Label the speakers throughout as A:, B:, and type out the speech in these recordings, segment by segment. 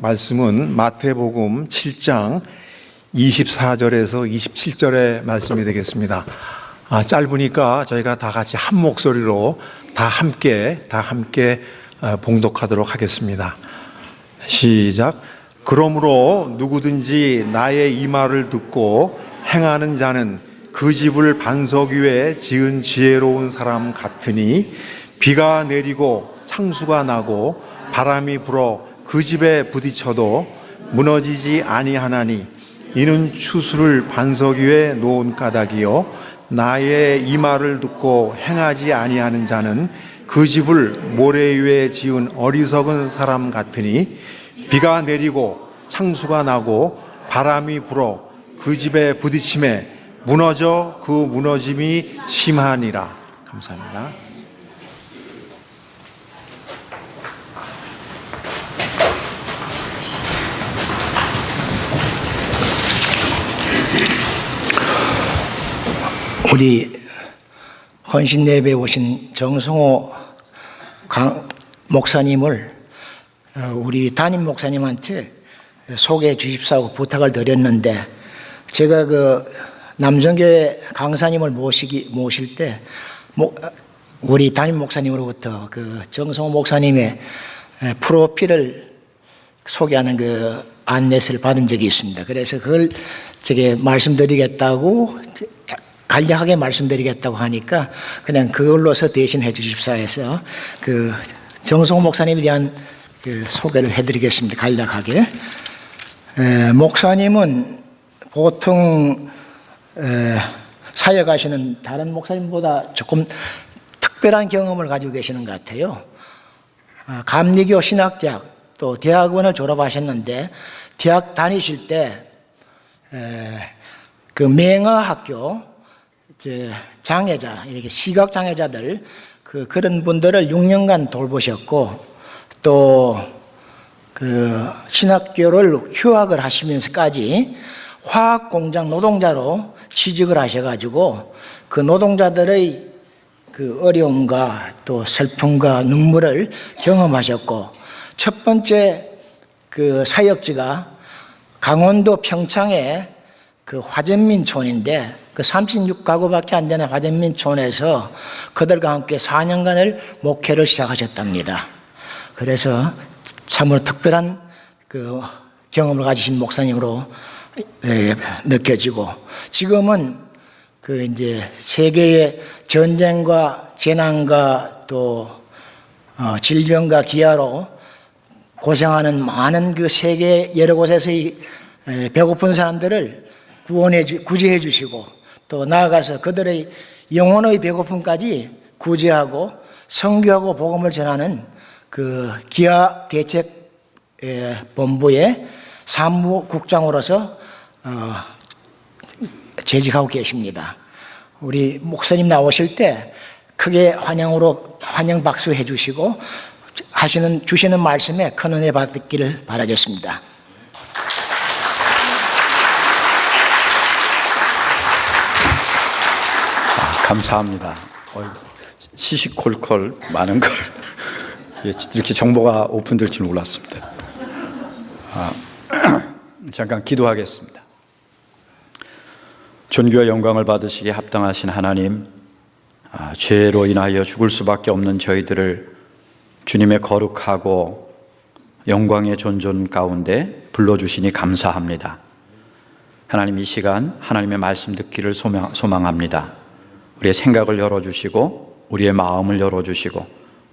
A: 말씀은 마태복음 7장 24절에서 27절의 말씀이 되겠습니다. 짧으니까 저희가 다 같이 한 목소리로 다 함께 봉독하도록 하겠습니다. 시작. 그러므로 누구든지 나의 이 말을 듣고 행하는 자는 그 집을 반석 위에 지은 지혜로운 사람 같으니 비가 내리고 창수가 나고 바람이 불어 그 집에 부딪혀도 무너지지 아니하나니 이는 추수를 반석 위에 놓은 까닭이요 나의 이 말을 듣고 행하지 아니하는 자는 그 집을 모래 위에 지은 어리석은 사람 같으니 비가 내리고 창수가 나고 바람이 불어 그 집에 부딪힘에 무너져 그 무너짐이 심하니라. 감사합니다.
B: 우리 헌신예배에 오신 정성호 목사님을 우리 담임 목사님한테 소개해 주십사고 부탁을 드렸는데, 제가 그 남성교회 강사님을 모실 때 우리 담임 목사님으로부터 그 정성호 목사님의 프로필을 소개하는 그 안내서를 받은 적이 있습니다. 그래서 그걸 제게 말씀드리겠다고, 간략하게 말씀드리겠다고 하니까 그냥 그걸로서 대신해 주십사 해서 그 정성호 목사님에 대한 그 소개를 해드리겠습니다. 간략하게. 목사님은 보통 사역하시는 다른 목사님보다 조금 특별한 경험을 가지고 계시는 것 같아요. 감리교 신학대학 또 대학원을 졸업하셨는데, 대학 다니실 때 그 맹아학교 장애자, 이렇게 시각 장애자들 그런 분들을 6년간 돌보셨고, 또 그 신학교를 휴학을 하시면서까지 화학 공장 노동자로 취직을 하셔가지고 그 노동자들의 그 어려움과 또 슬픔과 눈물을 경험하셨고, 첫 번째 그 사역지가 강원도 평창의 그 화전민촌인데, 그 36가구밖에 안 되는 화전민촌에서 그들과 함께 4년간을 목회를 시작하셨답니다. 그래서 참으로 특별한 그 경험을 가지신 목사님으로 느껴지고, 지금은 그 이제 세계의 전쟁과 재난과 또 질병과 기아로 고생하는 많은 그 세계 여러 곳에서의 배고픈 사람들을 구제해 주시고, 또 나아가서 그들의 영혼의 배고픔까지 구제하고 선교하고 복음을 전하는 그 기아 대책 본부의 사무국장으로서 재직하고 계십니다. 우리 목사님 나오실 때 크게 환영 박수 해주시고 주시는 말씀에 큰 은혜 받기를 바라겠습니다.
C: 감사합니다. 시시콜콜 많은 걸 이렇게 정보가 오픈될 줄 몰랐습니다. 잠깐 기도하겠습니다. 존귀와 영광을 받으시기에 합당하신 하나님, 죄로 인하여 죽을 수밖에 없는 저희들을 주님의 거룩하고 영광의 존존 가운데 불러주시니 감사합니다. 하나님, 이 시간 하나님의 말씀 듣기를 소망합니다. 우리의 생각을 열어주시고 우리의 마음을 열어주시고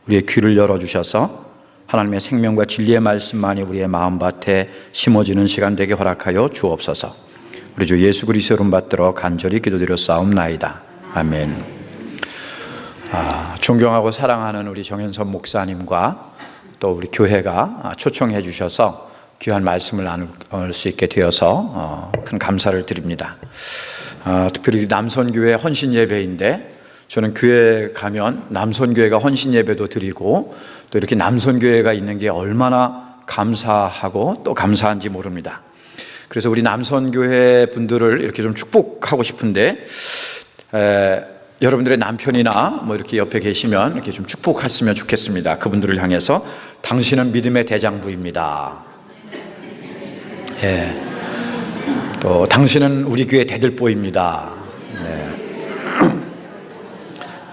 C: 우리의 귀를 열어주셔서 하나님의 생명과 진리의 말씀만이 우리의 마음밭에 심어지는 시간 되게 허락하여 주옵소서. 우리 주 예수 그리스도 이름 받들어 간절히 기도드렸사옵나이다. 아멘. 존경하고 사랑하는 우리 정현선 목사님과 또 우리 교회가 초청해 주셔서 귀한 말씀을 나눌 수 있게 되어서 큰 감사를 드립니다. 특별히 남선교회 헌신예배인데, 저는 교회 가면 남선교회가 헌신예배도 드리고 또 이렇게 남선교회가 있는 게 얼마나 감사하고 또 감사한지 모릅니다. 그래서 우리 남선교회 분들을 이렇게 좀 축복하고 싶은데, 여러분들의 남편이나 뭐 이렇게 옆에 계시면 이렇게 좀 축복했으면 좋겠습니다. 그분들을 향해서 당신은 믿음의 대장부입니다. 예. 또 당신은 우리 교회 대들보입니다. 네.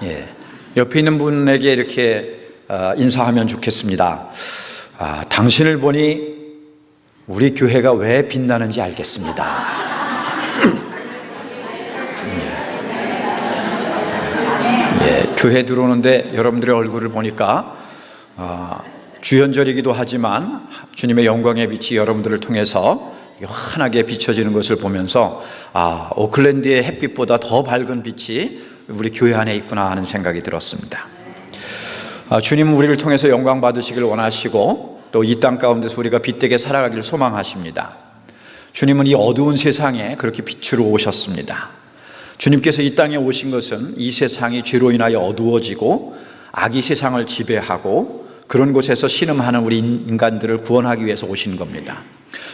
C: 예. 옆에 있는 분에게 이렇게 인사하면 좋겠습니다. 당신을 보니 우리 교회가 왜 빛나는지 알겠습니다. 예, 교회 들어오는데 여러분들의 얼굴을 보니까 주연절이기도 하지만 주님의 영광의 빛이 여러분들을 통해서 환하게 비춰지는 것을 보면서 오클랜드의 햇빛보다 더 밝은 빛이 우리 교회 안에 있구나 하는 생각이 들었습니다. 주님은 우리를 통해서 영광 받으시길 원하시고 또 이 땅 가운데서 우리가 빛되게 살아가기를 소망하십니다. 주님은 이 어두운 세상에 그렇게 빛으로 오셨습니다. 주님께서 이 땅에 오신 것은 이 세상이 죄로 인하여 어두워지고 악이 세상을 지배하고 그런 곳에서 신음하는 우리 인간들을 구원하기 위해서 오신 겁니다.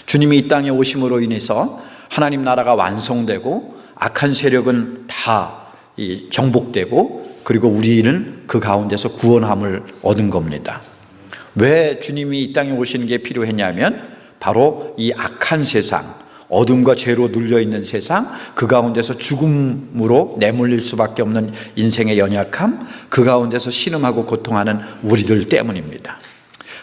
C: 주님이 이 땅에 오심으로 인해서 하나님 나라가 완성되고 악한 세력은 다 정복되고 그리고 우리는 그 가운데서 구원함을 얻은 겁니다. 왜 주님이 이 땅에 오시는 게 필요했냐면 바로 이 악한 세상, 어둠과 죄로 눌려있는 세상, 그 가운데서 죽음으로 내몰릴 수밖에 없는 인생의 연약함, 그 가운데서 신음하고 고통하는 우리들 때문입니다.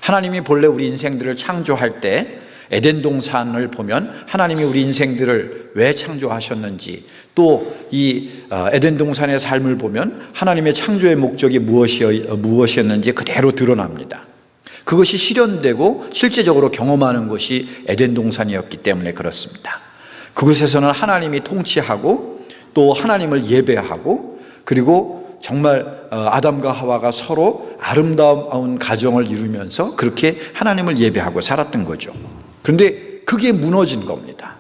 C: 하나님이 본래 우리 인생들을 창조할 때 에덴 동산을 보면 하나님이 우리 인생들을 왜 창조하셨는지, 또 이 에덴 동산의 삶을 보면 하나님의 창조의 목적이 무엇이었는지 그대로 드러납니다. 그것이 실현되고 실제적으로 경험하는 것이 에덴 동산이었기 때문에 그렇습니다. 그곳에서는 하나님이 통치하고 또 하나님을 예배하고 그리고 정말 아담과 하와가 서로 아름다운 가정을 이루면서 그렇게 하나님을 예배하고 살았던 거죠. 그런데 그게 무너진 겁니다.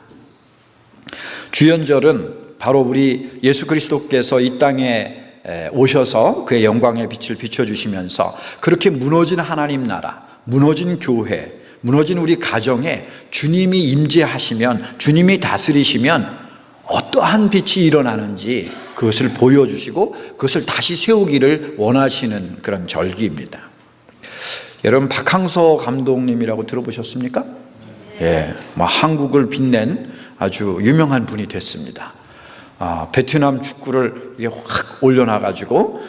C: 주연절은 바로 우리 예수 그리스도께서 이 땅에 오셔서 그의 영광의 빛을 비춰주시면서 그렇게 무너진 하나님 나라, 무너진 교회, 무너진 우리 가정에 주님이 임재하시면, 주님이 다스리시면 어떠한 빛이 일어나는지 그것을 보여주시고 그것을 다시 세우기를 원하시는 그런 절기입니다. 여러분 박항서 감독님이라고 들어보셨습니까? 예, 한국을 빛낸 아주 유명한 분이 됐습니다. 베트남 축구를 확 올려놔가지고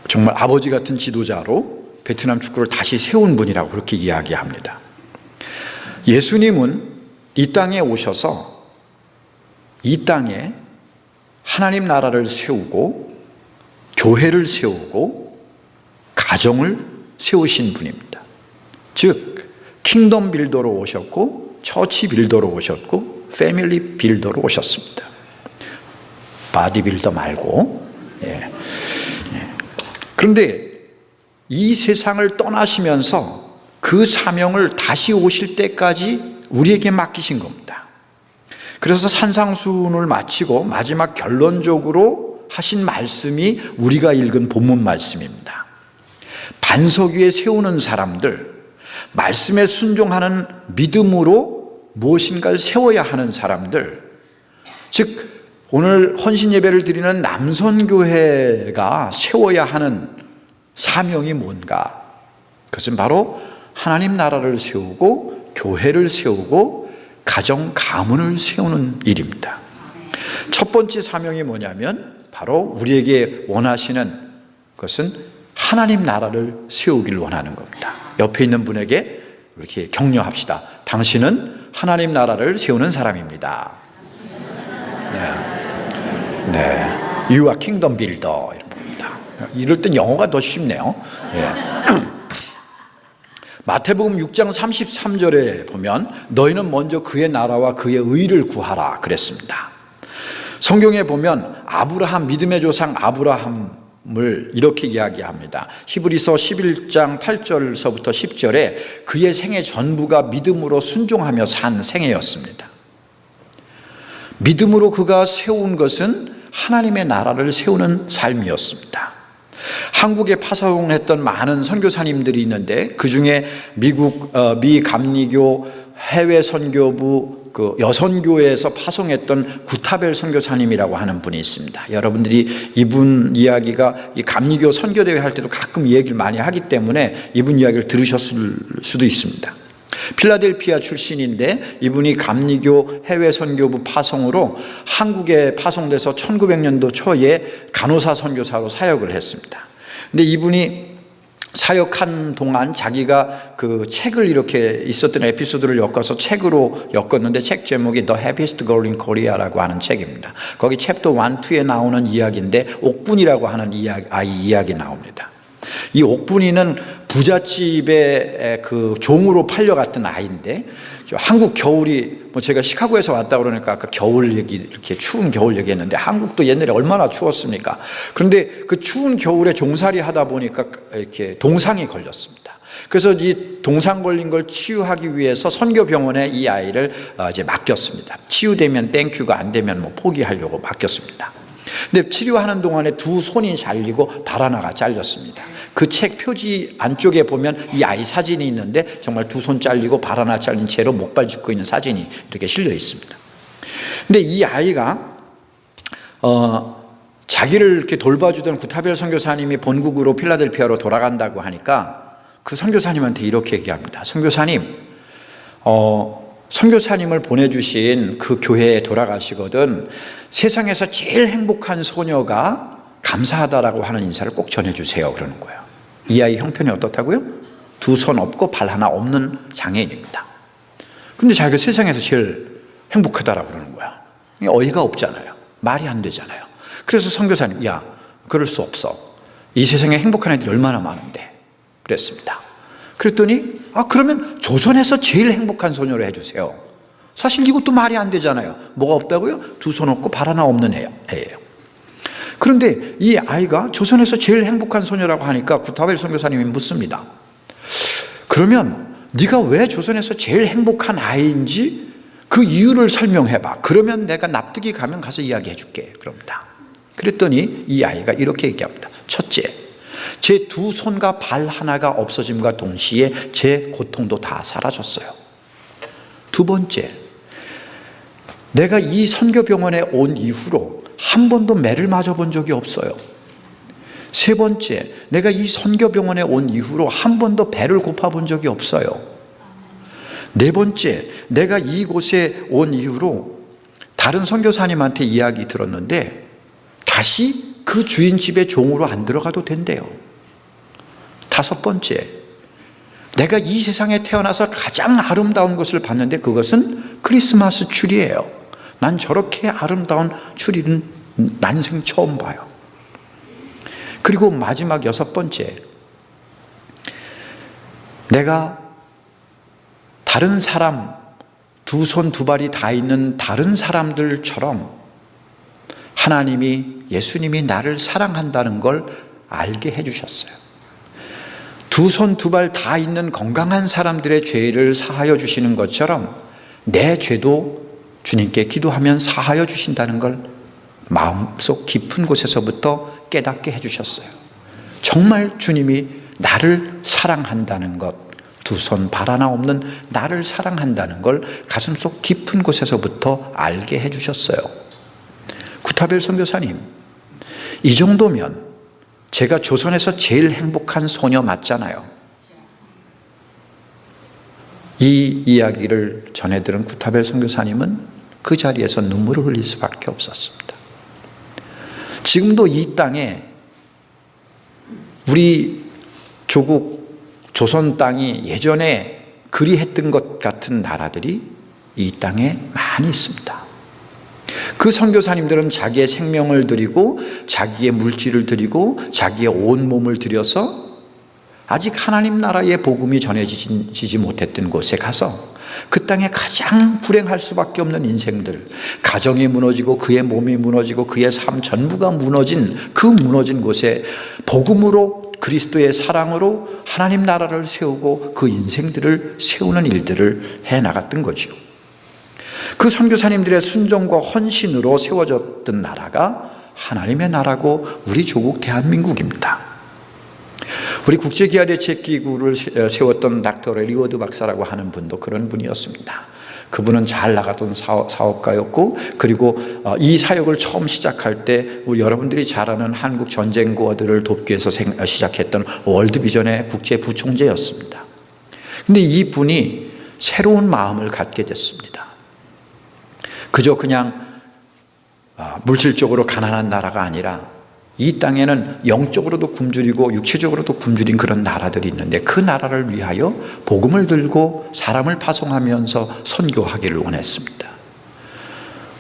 C: 정말 아버지 같은 지도자로 베트남 축구를 다시 세운 분이라고 그렇게 이야기합니다. 예수님은 이 땅에 오셔서 이 땅에 하나님 나라를 세우고 교회를 세우고 가정을 세우신 분입니다. 즉 킹덤 빌더로 오셨고 처치 빌더로 오셨고 패밀리 빌더로 오셨습니다. 바디 빌더 말고. 그런데 이 세상을 떠나시면서 그 사명을 다시 오실 때까지 우리에게 맡기신 겁니다. 그래서 산상수훈을 마치고 마지막 결론적으로 하신 말씀이 우리가 읽은 본문 말씀입니다. 반석 위에 세우는 사람들, 말씀에 순종하는 믿음으로 무엇인가를 세워야 하는 사람들, 즉 오늘 헌신 예배를 드리는 남선교회가 세워야 하는 사명이 뭔가? 그것은 바로 하나님 나라를 세우고 교회를 세우고 가정 가문을 세우는 일입니다. 첫 번째 사명이 뭐냐면 바로 우리에게 원하시는 것은 하나님 나라를 세우길 원하는 겁니다. 옆에 있는 분에게 이렇게 격려합시다. 당신은 하나님 나라를 세우는 사람입니다. 네. You are kingdom builder. 이럴 땐 영어가 더 쉽네요. 마태복음 6장 33절에 보면 너희는 먼저 그의 나라와 그의 의를 구하라 그랬습니다. 성경에 보면 아브라함, 믿음의 조상 아브라함을 이렇게 이야기합니다. 히브리서 11장 8절서부터 10절에 그의 생애 전부가 믿음으로 순종하며 산 생애였습니다. 믿음으로 그가 세운 것은 하나님의 나라를 세우는 삶이었습니다. 한국에 파송했던 많은 선교사님들이 있는데 그 중에 미 감리교 해외 선교부 그 여선교회에서 파송했던 구타벨 선교사님이라고 하는 분이 있습니다. 여러분들이 이분 이야기가 이 감리교 선교대회 할 때도 가끔 이 얘기를 많이 하기 때문에 이분 이야기를 들으셨을 수도 있습니다. 필라델피아 출신인데 이분이 감리교 해외 선교부 파송으로 한국에 파송돼서 1900년도 초에 간호사 선교사로 사역을 했습니다. 근데 이분이 사역한 동안 자기가 그 책을 이렇게 있었던 에피소드를 엮어서 책으로 엮었는데 책 제목이 The Happiest Girl in Korea라고 하는 책입니다. 거기 챕터 1, 2에 나오는 이야기인데 옥분이라고 하는 아이 이야기 나옵니다. 이 옥분이는 부잣집의 그 종으로 팔려갔던 아이인데 한국 겨울이 뭐 제가 시카고에서 왔다 그러니까 아까 겨울 얘기 이렇게 추운 겨울 얘기했는데 한국도 옛날에 얼마나 추웠습니까? 그런데 그 추운 겨울에 종살이 하다 보니까 이렇게 동상이 걸렸습니다. 그래서 이 동상 걸린 걸 치유하기 위해서 선교병원에 이 아이를 이제 맡겼습니다. 치유되면 땡큐가 안 되면 뭐 포기하려고 맡겼습니다. 근데 치료하는 동안에 두 손이 잘리고 발 하나가 잘렸습니다. 그 책 표지 안쪽에 보면 이 아이 사진이 있는데 정말 두 손 잘리고 발 하나 잘린 채로 목발 짚고 있는 사진이 이렇게 실려 있습니다. 근데 이 아이가 자기를 이렇게 돌봐주던 구타벨 선교사님이 본국으로 필라델피아로 돌아간다고 하니까 그 선교사님한테 이렇게 얘기합니다. 선교사님, 선교사님을 보내주신 그 교회에 돌아가시거든 세상에서 제일 행복한 소녀가 감사하다라고 하는 인사를 꼭 전해주세요. 그러는 거예요. 이 아이 형편이 어떻다고요? 두 손 없고 발 하나 없는 장애인입니다. 근데 자기가 세상에서 제일 행복하다라고 그러는 거야. 어이가 없잖아요. 말이 안 되잖아요. 그래서 선교사님, 야, 그럴 수 없어. 이 세상에 행복한 애들이 얼마나 많은데. 그랬습니다. 그랬더니 그러면 조선에서 제일 행복한 소녀로 해주세요. 사실 이것도 말이 안 되잖아요. 뭐가 없다고요? 두 손 없고 발 하나 없는 애예요. 그런데 이 아이가 조선에서 제일 행복한 소녀라고 하니까 구타벨 선교사님이 묻습니다. 그러면 네가 왜 조선에서 제일 행복한 아이인지 그 이유를 설명해봐. 그러면 내가 납득이 가면 가서 이야기해 줄게. 그럽니다. 그랬더니 이 아이가 이렇게 얘기합니다. 첫째, 제 두 손과 발 하나가 없어짐과 동시에 제 고통도 다 사라졌어요. 두 번째, 내가 이 선교병원에 온 이후로 한 번도 매를 맞아본 적이 없어요. 세 번째, 내가 이 선교병원에 온 이후로 한 번도 배를 고파본 적이 없어요. 네 번째, 내가 이곳에 온 이후로 다른 선교사님한테 이야기 들었는데 다시 그 주인 집에 종으로 안 들어가도 된대요. 다섯 번째, 내가 이 세상에 태어나서 가장 아름다운 것을 봤는데 그것은 크리스마스 추리예요. 난 저렇게 아름다운 추리는 난생 처음 봐요. 그리고 마지막 여섯 번째, 내가 다른 사람, 두 손 두 발이 다 있는 다른 사람들처럼 하나님이, 예수님이 나를 사랑한다는 걸 알게 해주셨어요. 두 손 두 발 다 있는 건강한 사람들의 죄를 사하여 주시는 것처럼 내 죄도 주님께 기도하면 사하여 주신다는 걸 마음속 깊은 곳에서부터 깨닫게 해주셨어요. 정말 주님이 나를 사랑한다는 것, 두 손 발 하나 없는 나를 사랑한다는 걸 가슴속 깊은 곳에서부터 알게 해주셨어요. 구타벨 선교사님, 이 정도면 제가 조선에서 제일 행복한 소녀 맞잖아요. 이 이야기를 전해들은 구타벨 선교사님은 그 자리에서 눈물을 흘릴 수밖에 없었습니다. 지금도 이 땅에 우리 조국 조선 땅이 예전에 그리했던 것 같은 나라들이 이 땅에 많이 있습니다. 그 선교사님들은 자기의 생명을 드리고 자기의 물질을 드리고 자기의 온 몸을 들여서 아직 하나님 나라의 복음이 전해지지 못했던 곳에 가서 그 땅에 가장 불행할 수밖에 없는 인생들, 가정이 무너지고 그의 몸이 무너지고 그의 삶 전부가 무너진 그 무너진 곳에 복음으로, 그리스도의 사랑으로 하나님 나라를 세우고 그 인생들을 세우는 일들을 해나갔던 거죠. 그 선교사님들의 순종과 헌신으로 세워졌던 나라가 하나님의 나라고 우리 조국 대한민국입니다. 우리 국제기아대책기구를 세웠던 닥터 리워드 박사라고 하는 분도 그런 분이었습니다. 그분은 잘 나가던 사업가였고, 그리고 이 사역을 처음 시작할 때 우리 여러분들이 잘 아는 한국 전쟁고아들을 돕기 위해서 시작했던 월드비전의 국제부총재였습니다. 근데 이 분이 새로운 마음을 갖게 됐습니다. 그저 그냥 물질적으로 가난한 나라가 아니라 이 땅에는 영적으로도 굶주리고 육체적으로도 굶주린 그런 나라들이 있는데 그 나라를 위하여 복음을 들고 사람을 파송하면서 선교하기를 원했습니다.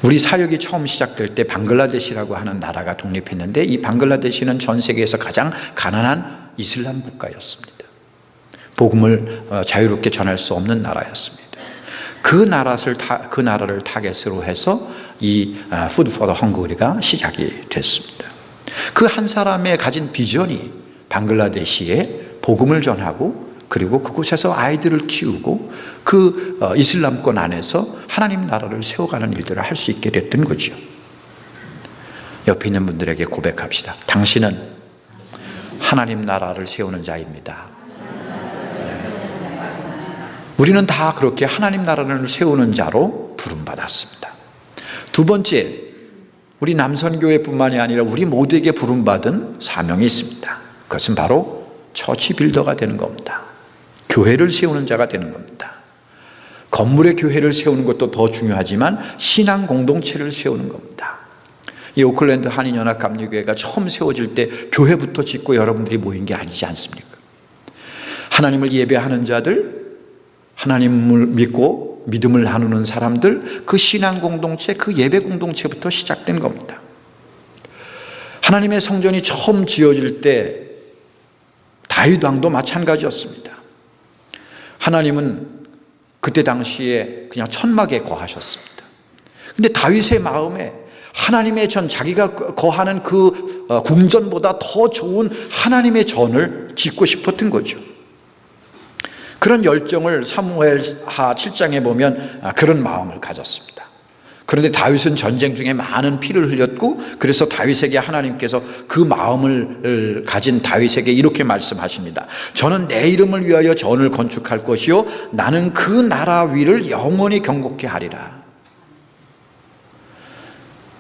C: 우리 사역이 처음 시작될 때 방글라데시라고 하는 나라가 독립했는데 이 방글라데시는 전 세계에서 가장 가난한 이슬람 국가였습니다. 복음을 자유롭게 전할 수 없는 나라였습니다. 그 나라를 타겟으로 해서 이 푸드 포 더 헝그리가 시작이 됐습니다. 그 한 사람의 가진 비전이 방글라데시에 복음을 전하고 그리고 그곳에서 아이들을 키우고 그 이슬람권 안에서 하나님 나라를 세워가는 일들을 할 수 있게 됐던 거죠. 옆에 있는 분들에게 고백합시다. 당신은 하나님 나라를 세우는 자입니다. 우리는 다 그렇게 하나님 나라를 세우는 자로 부름받았습니다. 두 번째, 우리 남선교회뿐만이 아니라 우리 모두에게 부름받은 사명이 있습니다. 그것은 바로 처치 빌더가 되는 겁니다. 교회를 세우는 자가 되는 겁니다. 건물의 교회를 세우는 것도 더 중요하지만 신앙 공동체를 세우는 겁니다. 이 오클랜드 한인연합감리교회가 처음 세워질 때 교회부터 짓고 여러분들이 모인 게 아니지 않습니까? 하나님을 예배하는 자들, 하나님을 믿고 믿음을 나누는 사람들, 그 신앙 공동체, 그 예배 공동체부터 시작된 겁니다. 하나님의 성전이 처음 지어질 때 다윗 왕도 마찬가지였습니다. 하나님은 그때 당시에 그냥 천막에 거하셨습니다. 근데 다윗의 마음에 하나님의 전, 자기가 거하는 그 궁전보다 더 좋은 하나님의 전을 짓고 싶었던 거죠. 그런 열정을 사무엘하 7장에 보면 그런 마음을 가졌습니다. 그런데 다윗은 전쟁 중에 많은 피를 흘렸고 그래서 다윗에게 하나님께서 그 마음을 가진 다윗에게 이렇게 말씀하십니다. 저는 내 이름을 위하여 전을 건축할 것이요 나는 그 나라 위를 영원히 경고케 하리라.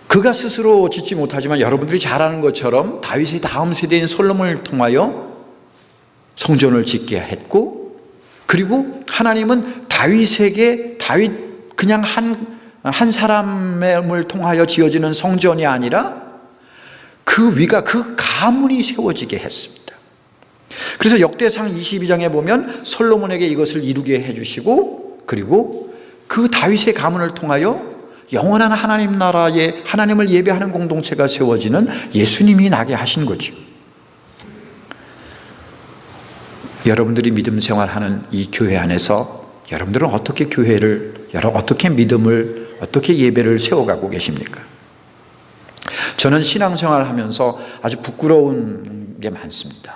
C: 그가 스스로 짓지 못하지만 여러분들이 잘 아는 것처럼 다윗의 다음 세대인 솔로몬을 통하여 성전을 짓게 했고 그리고 하나님은 다윗에게 그냥 한 사람을 통하여 지어지는 성전이 아니라 그 위가 그 가문이 세워지게 했습니다. 그래서 역대상 22장에 보면 솔로몬에게 이것을 이루게 해주시고 그리고 그 다윗의 가문을 통하여 영원한 하나님 나라에 하나님을 예배하는 공동체가 세워지는 예수님이 나게 하신 거죠. 여러분들이 믿음 생활하는 이 교회 안에서 여러분들은 어떻게 어떻게 믿음을, 어떻게 예배를 세워가고 계십니까? 저는 신앙생활 하면서 아주 부끄러운 게 많습니다.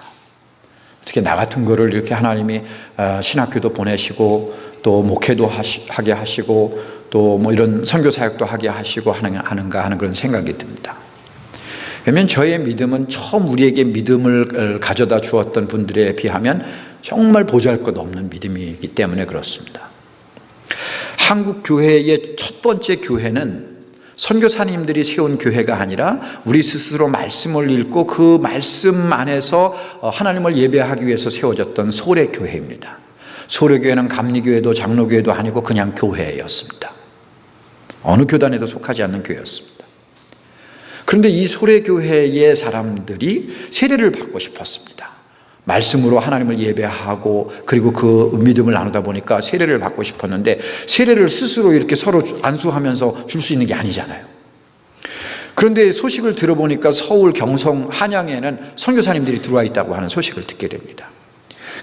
C: 어떻게 나 같은 거를 이렇게 하나님이 신학교도 보내시고 또 목회도 하게 하시고 또 뭐 이런 선교사역도 하게 하시고 하는가 하는 그런 생각이 듭니다. 왜냐하면 저의 믿음은 처음 우리에게 믿음을 가져다 주었던 분들에 비하면 정말 보잘것없는 믿음이기 때문에 그렇습니다. 한국 교회의 첫 번째 교회는 선교사님들이 세운 교회가 아니라 우리 스스로 말씀을 읽고 그 말씀 안에서 하나님을 예배하기 위해서 세워졌던 소래교회입니다. 소래교회는 감리교회도 장로교회도 아니고 그냥 교회였습니다. 어느 교단에도 속하지 않는 교회였습니다. 그런데 이 소래교회의 사람들이 세례를 받고 싶었습니다. 말씀으로 하나님을 예배하고 그리고 그 믿음을 나누다 보니까 세례를 받고 싶었는데 세례를 스스로 이렇게 서로 안수하면서 줄 수 있는 게 아니잖아요. 그런데 소식을 들어보니까 서울, 경성, 한양에는 선교사님들이 들어와 있다고 하는 소식을 듣게 됩니다.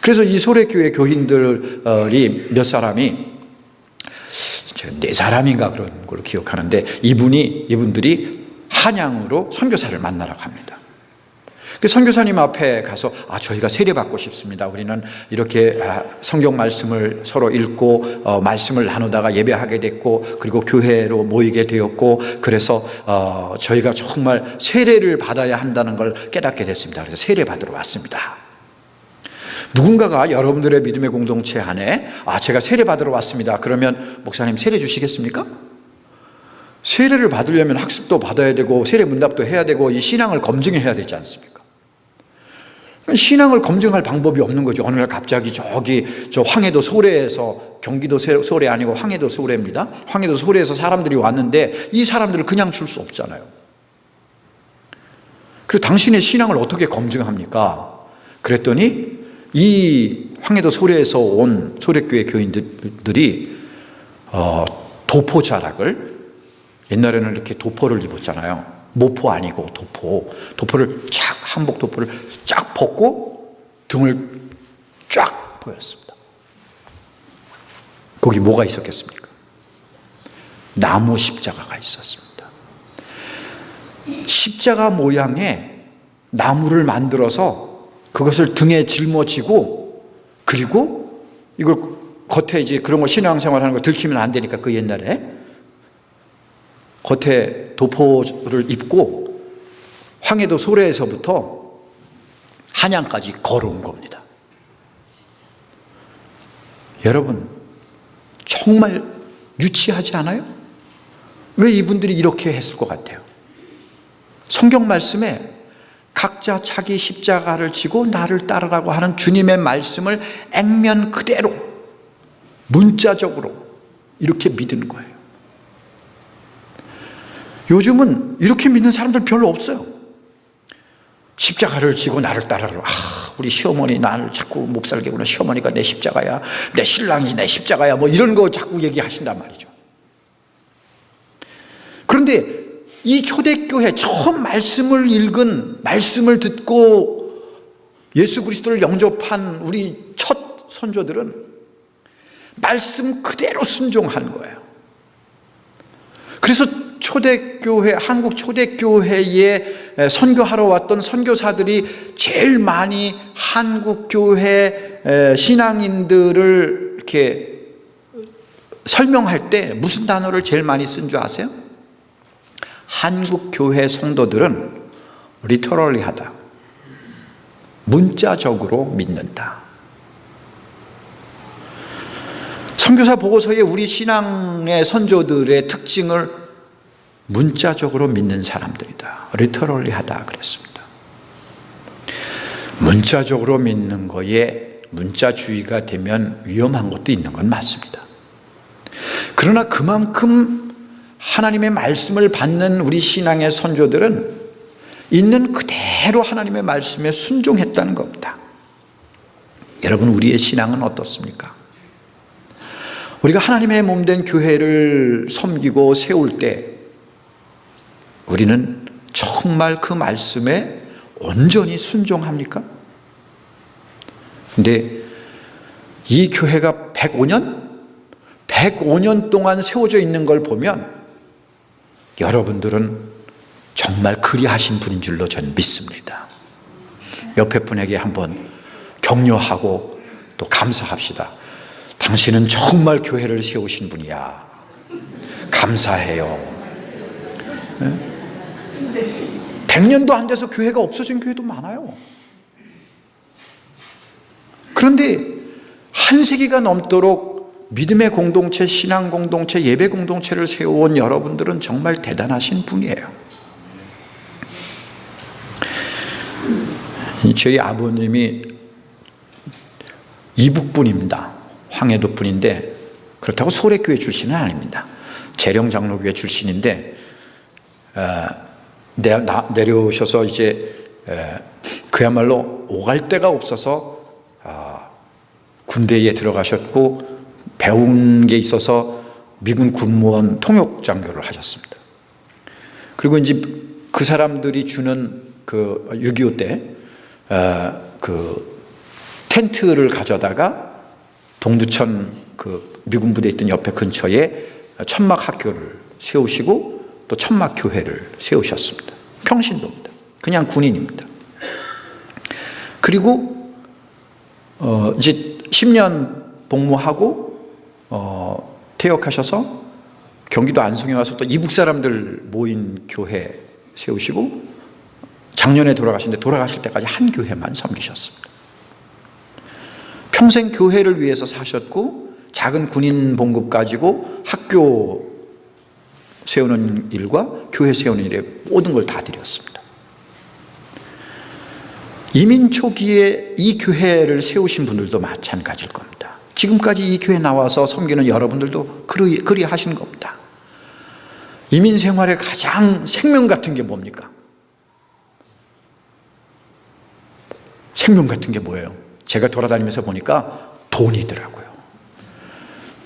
C: 그래서 이 소래교회 교인들이 몇 사람이 4사람인가 그런 걸로 기억하는데 이분들이 한양으로 선교사를 만나러 갑니다. 그 선교사님 앞에 가서 저희가 세례받고 싶습니다. 우리는 이렇게 성경 말씀을 서로 읽고 말씀을 나누다가 예배하게 됐고 그리고 교회로 모이게 되었고 그래서 저희가 정말 세례를 받아야 한다는 걸 깨닫게 됐습니다. 그래서 세례 받으러 왔습니다. 누군가가 여러분들의 믿음의 공동체 안에 제가 세례 받으러 왔습니다. 그러면 목사님 세례 주시겠습니까? 세례를 받으려면 학습도 받아야 되고 세례 문답도 해야 되고 이 신앙을 검증해야 되지 않습니까? 신앙을 검증할 방법이 없는 거죠. 어느 날 갑자기 저 황해도 소래에서 경기도 소래 아니고 황해도 소래입니다. 황해도 소래에서 사람들이 왔는데 이 사람들을 그냥 줄 수 없잖아요. 그래서 당신의 신앙을 어떻게 검증합니까? 그랬더니 이 황해도 소래에서 온 소래교회 교인들이 도포 자락을, 옛날에는 이렇게 도포를 입었잖아요. 모포 아니고 도포를 쫙, 한복 도포를 쫙 벗고 등을 쫙 보였습니다. 거기 뭐가 있었겠습니까? 나무 십자가가 있었습니다. 십자가 모양의 나무를 만들어서 그것을 등에 짊어지고, 그리고 이걸 겉에 이제 그런 거 신앙생활 하는 거 들키면 안 되니까 그 옛날에 겉에 도포를 입고 황해도 소래에서부터 한양까지 걸어온 겁니다. 여러분, 정말 유치하지 않아요? 왜 이분들이 이렇게 했을 것 같아요? 성경 말씀에 각자 자기 십자가를 지고 나를 따르라고 하는 주님의 말씀을 액면 그대로 문자적으로 이렇게 믿은 거예요. 요즘은 이렇게 믿는 사람들 별로 없어요. 십자가를 지고 나를 따르라. 우리 시어머니 나를 자꾸 못 살게 구나. 시어머니가 내 십자가야. 내 신랑이 내 십자가야. 뭐 이런 거 자꾸 얘기하신단 말이죠. 그런데 이 초대교회 처음 말씀을 읽은, 말씀을 듣고 예수 그리스도를 영접한 우리 첫 선조들은 말씀 그대로 순종한 거예요. 그래서 초대교회, 한국 초대교회에 선교하러 왔던 선교사들이 제일 많이 한국 교회 신앙인들을 이렇게 설명할 때 무슨 단어를 제일 많이 쓴 줄 아세요? 한국 교회 성도들은 리터럴리하다, 문자적으로 믿는다. 선교사 보고서에 우리 신앙의 선조들의 특징을 문자적으로 믿는 사람들이다, 리터럴리하다 그랬습니다. 문자적으로 믿는 거에 문자주의가 되면 위험한 것도 있는 건 맞습니다. 그러나 그만큼 하나님의 말씀을 받는 우리 신앙의 선조들은 있는 그대로 하나님의 말씀에 순종했다는 겁니다. 여러분, 우리의 신앙은 어떻습니까? 우리가 하나님의 몸된 교회를 섬기고 세울 때 우리는 정말 그 말씀에 온전히 순종합니까? 근데 이 교회가 105년 동안 세워져 있는 걸 보면 여러분들은 정말 그리하신 분인 줄로 저는 믿습니다. 옆에 분에게 한번 격려하고 또 감사합시다. 당신은 정말 교회를 세우신 분이야. 감사해요. 100년도 안 돼서 교회가 없어진 교회도 많아요. 그런데 한 세기가 넘도록 믿음의 공동체, 신앙 공동체, 예배 공동체를 세워온 여러분들은 정말 대단하신 분이에요. 저희 아버님이 이북분입니다. 황해도 분인데 그렇다고 소래교회 출신은 아닙니다. 재령장로교회 출신인데 내려오셔서 이제 그야말로 오갈 데가 없어서 군대에 들어가셨고 배운 게 있어서 미군 군무원 통역장교를 하셨습니다. 그리고 이제 그 사람들이 주는 그 6.25 때 그 텐트를 가져다가 동두천 그 미군 부대 있던 옆에 근처에 천막 학교를 세우시고 또 천막 교회를 세우셨습니다. 평신도입니다. 그냥 군인입니다. 그리고 이제 10년 복무하고 퇴역하셔서 경기도 안성에 와서 또 이북 사람들 모인 교회 세우시고 작년에 돌아가신데 돌아가실 때까지 한 교회만 섬기셨습니다. 평생 교회를 위해서 사셨고 작은 군인 봉급 가지고 학교 세우는 일과 교회 세우는 일에 모든 걸 다 드렸습니다. 이민 초기에 이 교회를 세우신 분들도 마찬가지일 겁니다. 지금까지 이 교회 나와서 섬기는 여러분들도 그리 하시는 겁니다. 이민 생활의 가장 생명 같은 게 뭡니까? 생명 같은 게 뭐예요? 제가 돌아다니면서 보니까 돈이더라고요.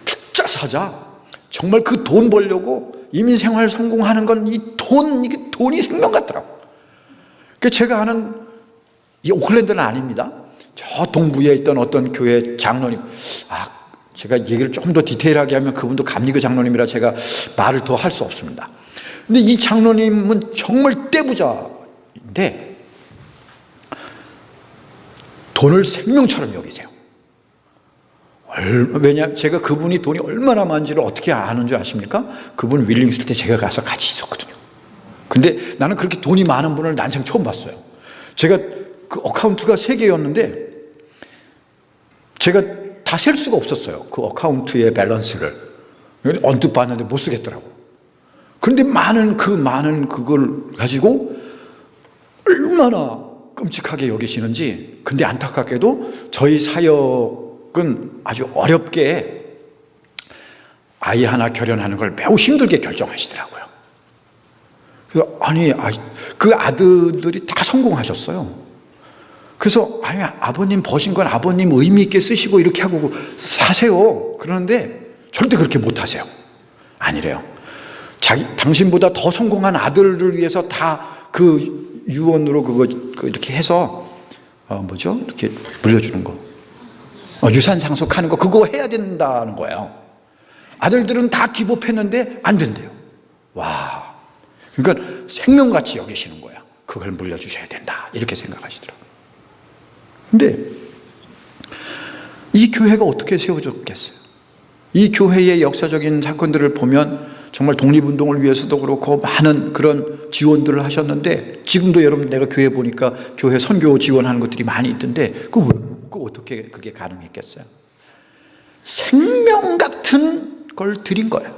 C: 죽자 사자. 정말 그 돈 벌려고 이민 생활 성공하는 건 이게 돈이 생명 같더라고요. 제가 아는 이 오클랜드는 아닙니다. 저 동부에 있던 어떤 교회 장로님, 제가 얘기를 조금 더 디테일하게 하면 그분도 감리교 장로님이라 제가 말을 더 할 수 없습니다. 근데 이 장로님은 정말 떼부자인데 돈을 생명처럼 여기세요. 왜냐, 제가 그분이 돈이 얼마나 많은지를 어떻게 아는 줄 아십니까? 그분 윌링 있을 때 제가 가서 같이 있었거든요. 근데 나는 그렇게 돈이 많은 분을 난생 처음 봤어요. 제가 그 어카운트가 3개였는데 제가 다 셀 수가 없었어요. 그 어카운트의 밸런스를. 언뜻 봤는데 못 쓰겠더라고요. 그런데 많은 그걸 가지고 얼마나 끔찍하게 여기시는지. 근데 안타깝게도 저희 사역은 아주 어렵게 아이 하나 결혼하는 걸 매우 힘들게 결정하시더라고요. 그 아들들이 다 성공하셨어요. 그래서 아버님 버신 건 아버님 의미 있게 쓰시고 이렇게 하고 사세요. 그러는데 절대 그렇게 못 하세요. 아니래요. 당신보다 더 성공한 아들을 위해서 다 그 유언으로 그거 이렇게 해서 이렇게 물려주는 거, 유산 상속하는 거, 그거 해야 된다는 거예요. 아들들은 다 기법했는데 안 된대요. 와, 그러니까 생명같이 여기시는 거야. 그걸 물려주셔야 된다 이렇게 생각하시더라고요. 근데 이 교회가 어떻게 세워졌겠어요? 이 교회의 역사적인 사건들을 보면 정말 독립운동을 위해서도 그렇고 많은 그런 지원들을 하셨는데, 지금도 여러분 내가 교회 보니까 교회 선교 지원하는 것들이 많이 있던데 그거 어떻게 그게 가능했겠어요? 생명 같은 걸 드린 거예요.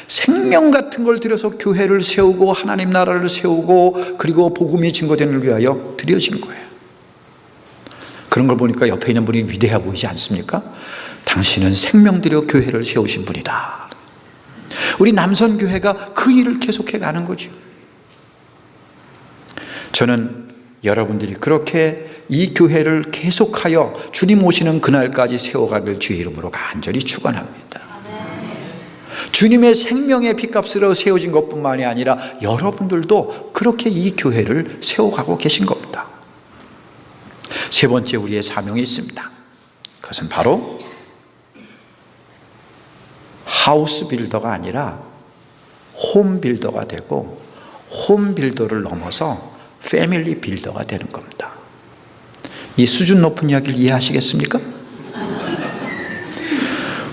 C: 생명 같은 걸 들여서 교회를 세우고 하나님 나라를 세우고 그리고 복음이 증거되는 위하여 드려진 거예요. 그런 걸 보니까 옆에 있는 분이 위대해 보이지 않습니까? 당신은 생명 들여 교회를 세우신 분이다. 우리 남선교회가 그 일을 계속해 가는 거죠. 저는 여러분들이 그렇게 이 교회를 계속하여 주님 오시는 그날까지 세워가길 주의 이름으로 간절히 축원합니다. 주님의 생명의 핏값으로 세워진 것뿐만이 아니라 여러분들도 그렇게 이 교회를 세워가고 계신 겁니다. 세 번째 우리의 사명이 있습니다. 그것은 바로 하우스 빌더가 아니라 홈 빌더가 되고, 홈 빌더를 넘어서 패밀리 빌더가 되는 겁니다. 이 수준 높은 이야기를 이해하시겠습니까?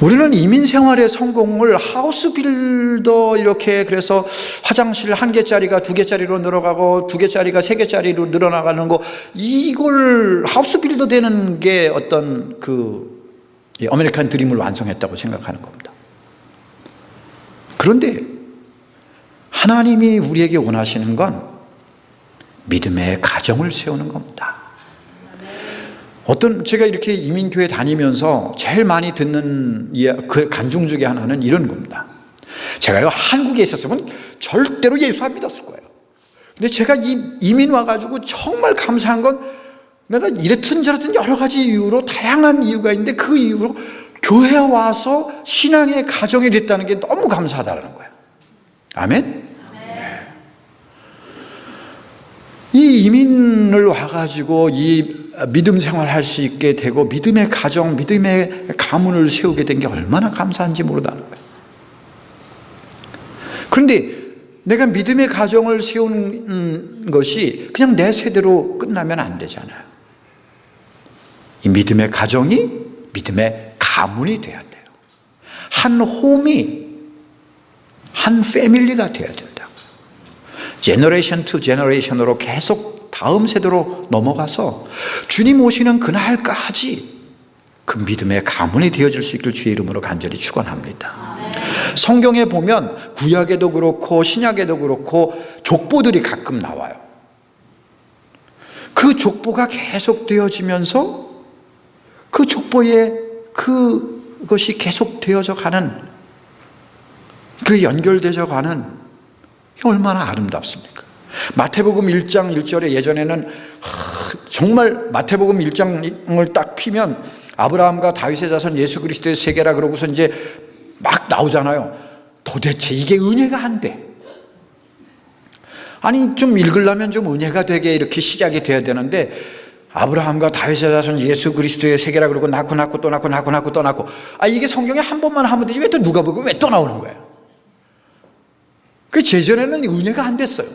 C: 우리는 이민 생활의 성공을 하우스 빌더 이렇게, 그래서 화장실 1개짜리가 2개짜리로 늘어가고 2개짜리가 3개짜리로 늘어나가는 거, 이걸 하우스 빌더 되는 게 어떤 아메리칸 드림을 완성했다고 생각하는 겁니다. 그런데 하나님이 우리에게 원하시는 건 믿음의 가정을 세우는 겁니다. 제가 이렇게 이민교회 다니면서 제일 많이 듣는 그 간증 중에 하나는 이런 겁니다. 제가 한국에 있었으면 절대로 예수 안 믿었을 거예요. 근데 제가 이민 와가지고 정말 감사한 건, 내가 이랬든 저랬든 여러 가지 이유로, 다양한 이유가 있는데 그 이유로 교회에 와서 신앙의 가정이 됐다는 게 너무 감사하다는 거예요. 아멘? 네. 이 이민을 와가지고 이 믿음 생활할 수 있게 되고 믿음의 가정, 믿음의 가문을 세우게 된 게 얼마나 감사한지 모르다는 거예요. 그런데 내가 믿음의 가정을 세우는 것이 그냥 내 세대로 끝나면 안 되잖아요. 이 믿음의 가정이 믿음의 가문이 돼야 돼요. 한 홈이, 한 패밀리가 돼야 된다. 제너레이션 투 제너레이션으로 계속 다음 세대로 넘어가서 주님 오시는 그날까지 그 믿음의 가문이 되어질 수 있길 주의 이름으로 간절히 축원합니다. 성경에 보면 구약에도 그렇고 신약에도 그렇고 족보들이 가끔 나와요. 그 족보가 계속 되어지면서 그 족보의 그것이 계속 되어져 가는, 그 연결되어 가는, 얼마나 아름답습니까? 마태복음 1장 1절에 예전에는 정말 마태복음 1장을 딱 피면 아브라함과 다윗의 자손 예수 그리스도의 세계라 그러고서 이제 막 나오잖아요. 도대체 이게 은혜가 안 돼. 아니 좀 읽으려면 좀 은혜가 되게 이렇게 시작이 돼야 되는데, 아브라함과 다윗의 자손 예수 그리스도의 세계라 그러고 낳고 또 낳고 또 낳고, 이게 성경에 한 번만 하면 되지 왜 또 누가 보고 왜 또 나오는 거예요? 그 제전에는 은혜가 안 됐어요.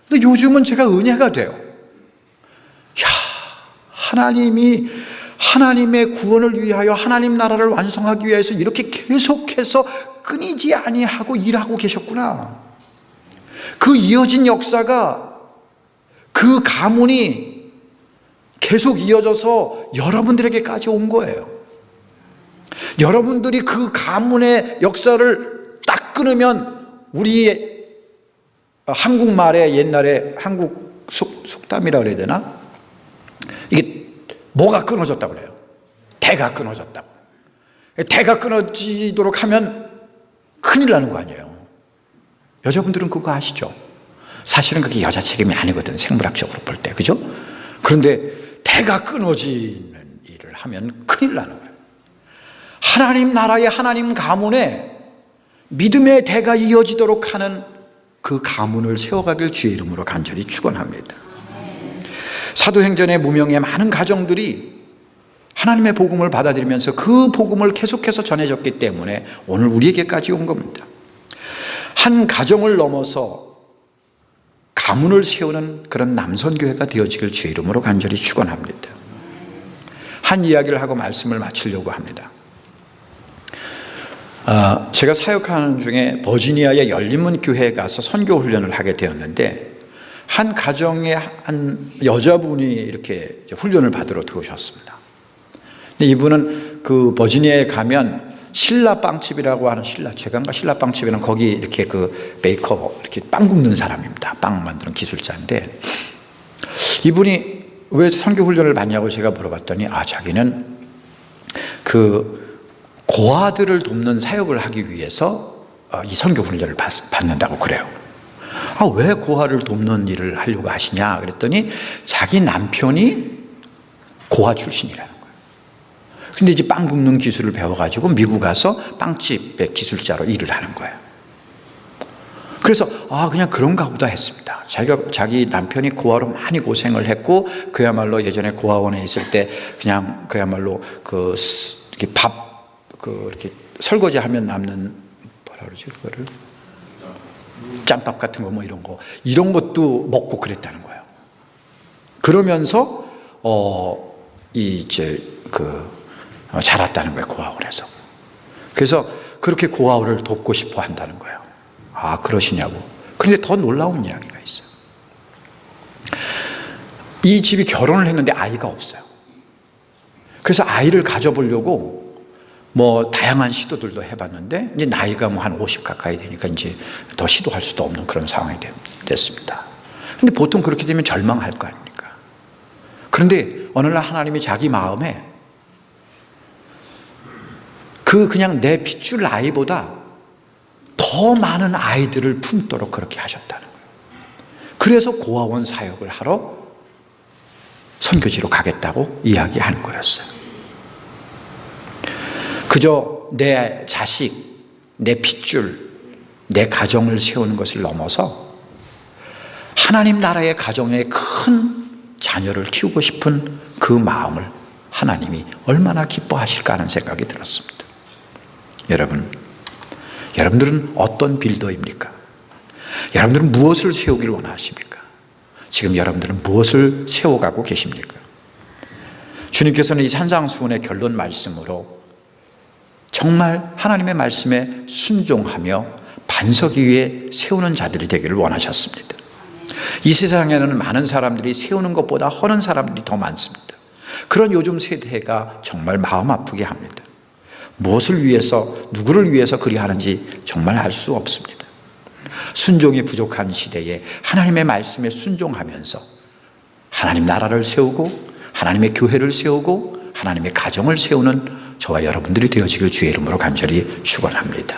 C: 근데 요즘은 제가 은혜가 돼요. 하나님이 하나님의 구원을 위하여 하나님 나라를 완성하기 위해서 이렇게 계속해서 끊이지 아니하고 일하고 계셨구나. 그 이어진 역사가, 그 가문이 계속 이어져서 여러분들에게까지 온 거예요. 여러분들이 그 가문의 역사를 딱 끊으면, 우리 한국말에 옛날에 한국 속담이라 그래야 되나? 이게 뭐가 끊어졌다고 그래요? 대가 끊어졌다고. 대가 끊어지도록 하면 큰일 나는 거 아니에요. 여자분들은 그거 아시죠? 사실은 그게 여자 책임이 아니거든, 생물학적으로 볼 때. 그죠? 그런데 대가 끊어지는 일을 하면 큰일 나는 거예요. 하나님 나라의 하나님 가문에 믿음의 대가 이어지도록 하는 그 가문을 세워가길 주의 이름으로 간절히 축원합니다. 사도행전의 무명의 많은 가정들이 하나님의 복음을 받아들이면서 그 복음을 계속해서 전해졌기 때문에 오늘 우리에게까지 온 겁니다. 한 가정을 넘어서 가문을 세우는 그런 남선교회가 되어지길 주의 이름으로 간절히 축원합니다. 한 이야기를 하고 말씀을 마치려고 합니다. 제가 사역하는 중에 버지니아의 열린문 교회에 가서 선교 훈련을 하게 되었는데, 한 가정의 한 여자분이 이렇게 훈련을 받으러 들어오셨습니다. 근데 이분은 그 버지니아에 가면 신라 빵집이라고 하는, 신라 빵집에는 거기 이렇게 그 베이커, 이렇게 빵 굽는 사람입니다. 빵 만드는 기술자인데, 이분이 왜 선교 훈련을 받냐고 제가 물어봤더니, 자기는 그 고아들을 돕는 사역을 하기 위해서 이 선교 훈련을 받는다고 그래요. 왜 고아를 돕는 일을 하려고 하시냐 그랬더니, 자기 남편이 고아 출신이라는 거예요. 근데 이제 빵 굽는 기술을 배워가지고 미국 가서 빵집의 기술자로 일을 하는 거예요. 그래서 그냥 그런가 보다 했습니다. 자기 남편이 고아로 많이 고생을 했고, 그야말로 예전에 고아원에 있을 때 그냥 그야말로 이렇게 이렇게 설거지 하면 남는, 뭐라 그러지 그거를, 짬밥 같은 거 뭐 이런 것도 먹고 그랬다는 거예요. 그러면서 자랐다는 거예요, 고아원에서. 그래서 그렇게 고아원을 돕고 싶어 한다는 거예요. 그러시냐고. 그런데 더 놀라운 이야기가 있어요. 이 집이 결혼을 했는데 아이가 없어요. 그래서 아이를 가져보려고 다양한 시도들도 해봤는데, 이제 나이가 한 50 가까이 되니까 이제 더 시도할 수도 없는 그런 상황이 됐습니다. 근데 보통 그렇게 되면 절망할 거 아닙니까? 그런데 어느 날 하나님이 자기 마음에 그냥 내 핏줄 아이보다 더 많은 아이들을 품도록 그렇게 하셨다는 거예요. 그래서 고아원 사역을 하러 선교지로 가겠다고 이야기하는 거였어요. 그저 내 자식, 내 핏줄, 내 가정을 세우는 것을 넘어서 하나님 나라의 가정에 큰 자녀를 키우고 싶은 그 마음을 하나님이 얼마나 기뻐하실까 하는 생각이 들었습니다. 여러분들은 어떤 빌더입니까? 여러분들은 무엇을 세우길 원하십니까? 지금 여러분들은 무엇을 세워가고 계십니까? 주님께서는 이 산상수훈의 결론 말씀으로 정말 하나님의 말씀에 순종하며 반석 위에 세우는 자들이 되기를 원하셨습니다. 이 세상에는 많은 사람들이 세우는 것보다 허는 사람들이 더 많습니다. 그런 요즘 세대가 정말 마음 아프게 합니다. 무엇을 위해서, 누구를 위해서 그리 하는지 정말 알 수 없습니다. 순종이 부족한 시대에 하나님의 말씀에 순종하면서 하나님 나라를 세우고 하나님의 교회를 세우고 하나님의 가정을 세우는 저와 여러분들이 되어지길 주의 이름으로 간절히 축원합니다.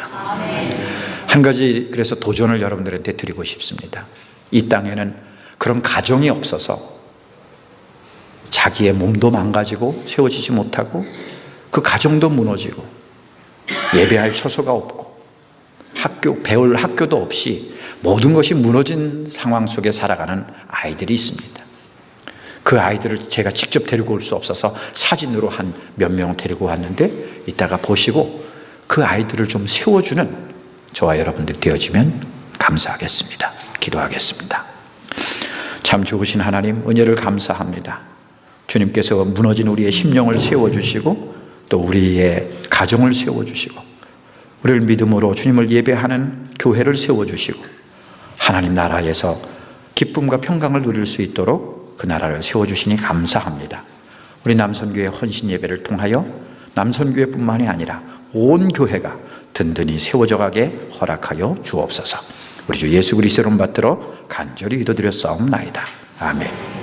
C: 한 가지 그래서 도전을 여러분들한테 드리고 싶습니다. 이 땅에는 그런 가정이 없어서 자기의 몸도 망가지고 세워지지 못하고 그 가정도 무너지고 예배할 처소가 없고 배울 학교도 없이 모든 것이 무너진 상황 속에 살아가는 아이들이 있습니다. 그 아이들을 제가 직접 데리고 올 수 없어서 사진으로 한 몇 명 데리고 왔는데 이따가 보시고 그 아이들을 좀 세워주는 저와 여러분들 되어지면 감사하겠습니다. 기도하겠습니다. 참 좋으신 하나님, 은혜를 감사합니다. 주님께서 무너진 우리의 심령을 세워주시고 또 우리의 가정을 세워주시고 우리를 믿음으로 주님을 예배하는 교회를 세워주시고 하나님 나라에서 기쁨과 평강을 누릴 수 있도록 그 나라를 세워주시니 감사합니다. 우리 남선교회 헌신 예배를 통하여 남선교회뿐만이 아니라 온 교회가 든든히 세워져 가게 허락하여 주옵소서. 우리 주 예수 그리스도를 받들어 간절히 기도드렸사옵나이다. 아멘.